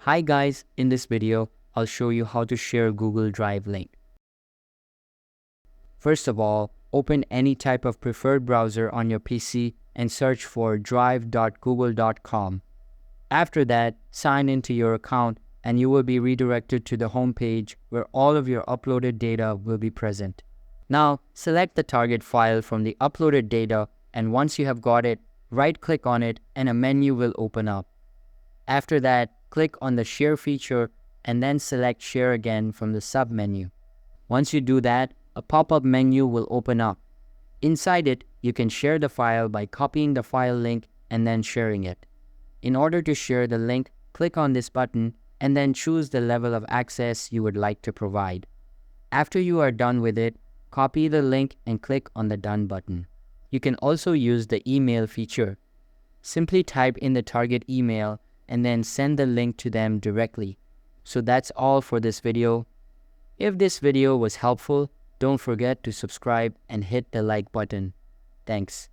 Hi guys, in this video, I'll show you how to share Google Drive link. First of all, open any type of preferred browser on your PC and search for drive.google.com. After that, sign into your account and you will be redirected to the home page where all of your uploaded data will be present. Now, select the target file from the uploaded data, and once you have got it, right-click on it and a menu will open up. After that, click on the Share feature and then select Share again from the sub-menu. Once you do that, a pop-up menu will open up. Inside it, you can share the file by copying the file link and then sharing it. In order to share the link, click on this button and then choose the level of access you would like to provide. After you are done with it, copy the link and click on the Done button. You can also use the email feature. Simply type in the target email and then send the link to them directly. So that's all for this video. If this video was helpful, don't forget to subscribe and hit the like button. Thanks.